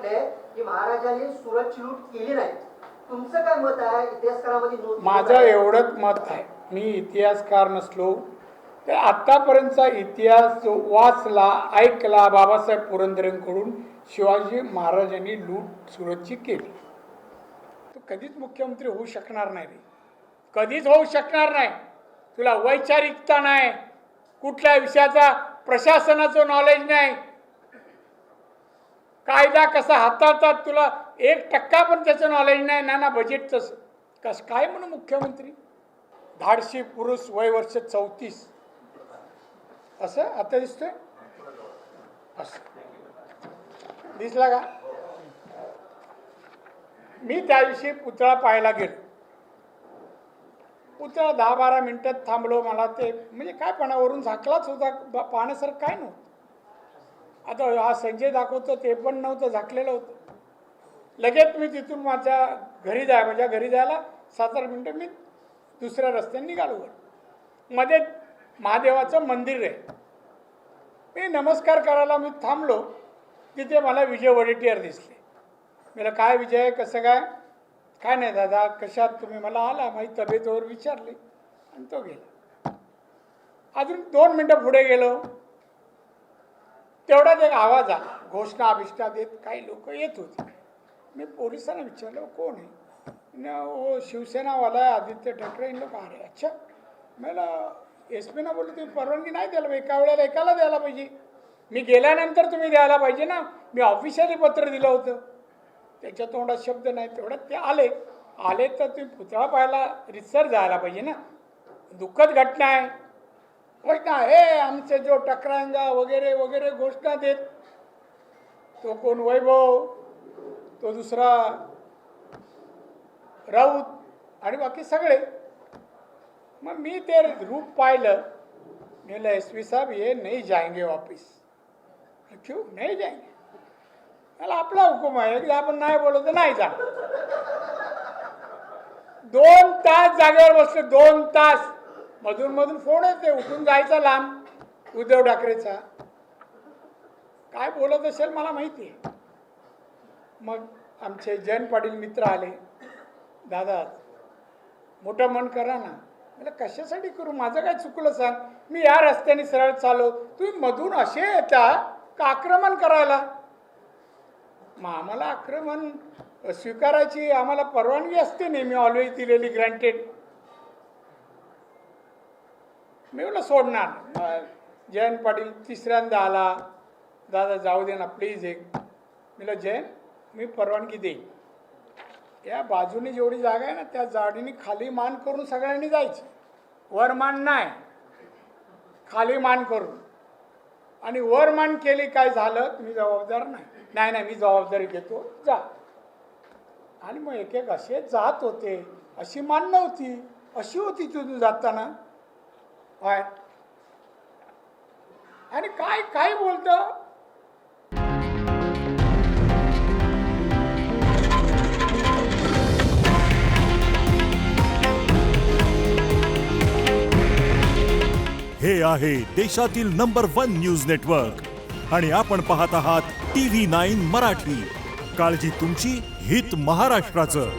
म्हटलंय की महाराजांनी सुरतची लूट केली नाही. तुमचं काय मत आहे? इतिहासकारामध्ये नोंद माझं एवढंच मत आहे, मी इतिहासकार नसलो तर आत्तापर्यंतचा इतिहास जो वाचला ऐकला बाबासाहेब पुरंदरेंकडून, शिवाजी महाराजांनी लूट सुरतची केली, तो कधीच मुख्यमंत्री होऊ शकणार नाही रे, कधीच होऊ शकणार नाही. तुला वैचारिकता नाही, कुठल्या विषयाचा प्रशासनाचं नॉलेज नाही, कायदा कसा हाताळतात तुला 1% पण त्याचं नॉलेज नाही ना बजेटचं. कसं काय म्हणून मुख्यमंत्री? धाडशी पुरुष, वय वर्ष 34, असं आता दिसतोय, असं दिसला का? मी त्या दिवशी पुतळा पाहायला गेलो, पुतळा 10-12 मिनिटात थांबलो. मला ते म्हणजे काय पणावरून झाकलाच होता, पाहण्यासारखं काय नव्हतं. आता हा संजय दाखवतो ते पण नव्हतं, झाकलेलं होतं. लगेच मी तिथून माझ्या घरी जायला 7-8 मिनटं मी दुसऱ्या रस्त्याने निघालो. मध्ये महादेवाचं मंदिर आहे, मी नमस्कार करायला मी थांबलो, तिथे मला विजय वडेट्टीवार दिसले. मला काय विजय, कसं काय? काय नाही दादा, कशात तुम्ही? मला आला माझी तब्येतीवर विचारली आणि तो गेला. अजून 2 मिनटं पुढे गेलो, तेवढाच एक आवाज आला, घोषणा अभिष्ठा देत काही लोक येत होते. मी पोलिसांना विचारलं कोण आहे? वो शिवसेनावाला आहे आदित्य ठाकरे. इन लोक अरे अच्छा. मला SP ना बोलले तुम्ही परवानगी नाही द्यायला, एका वेळेला एकाला द्यायला पाहिजे, मी गेल्यानंतर तुम्ही द्यायला पाहिजे ना, मी ऑफिशियली पत्र दिलं होतं. त्याच्या तोंडात शब्द नाही. तेवढ्यात ते आले तर तुम्ही पुतळा पाहायला रितसर जायला पाहिजे ना, दुःखद घटना आहे. घोषणा हे आमचे जो टकरांगा वगैरे वगैरे घोषणा देत, तो कोण वैभव, तो दुसरा राऊत आणि बाकी सगळे. मग मी ते रूप पाहिलं, म्हणलं SP साहब ये नहीं जाएंगे वापिस. क्यों नहीं जाएंगे? मला आपला हुकूम आहे की आपण नाही बोललो तर नाही जाणार. 2 तास जागेवर बसले, 2 तास. मधून फोन येते, उठून जायचा लांब उद्धव ठाकरेचा. काय बोलत असेल मला माहिती आहे. मग आमचे जयंत पाटील मित्र आले, दादा मोठं मन करा ना. मला कशासाठी करू, माझं काय चुकलं सांग, मी या रस्त्याने सरळ चालव, तुम्ही मधून असे येता का आक्रमण करायला? मग आम्हाला आक्रमण स्वीकारायची आम्हाला परवानगी असते नेहमी, ऑलवेज दिलेली, ग्रँटेड. मी मला सोडणार. मग जयंत पाटील तिसऱ्यांदा आला, दादा जाऊ दे ना प्लीज एक. मला जयंत मी परवानगी देईन, या बाजूने जेवढी जागा आहे ना त्या जाडीने खाली मान करून सगळ्यांनी जायची, वर मान नाही, खाली मान करून. आणि वर मान केली काय झालं मी जबाबदार नाही. नाही मी जबाबदारी घेतो, जा. आणि मग एक एक असे जात होते, अशी मान नव्हती, अशी होती तिथून जाताना. काय आणि काय काय बोलतं. हे आहे देशातील नंबर 1 न्यूज नेटवर्क आणि आपण पाहत आहात TV9 मराठी. काळजी तुमची, हित महाराष्ट्राचं.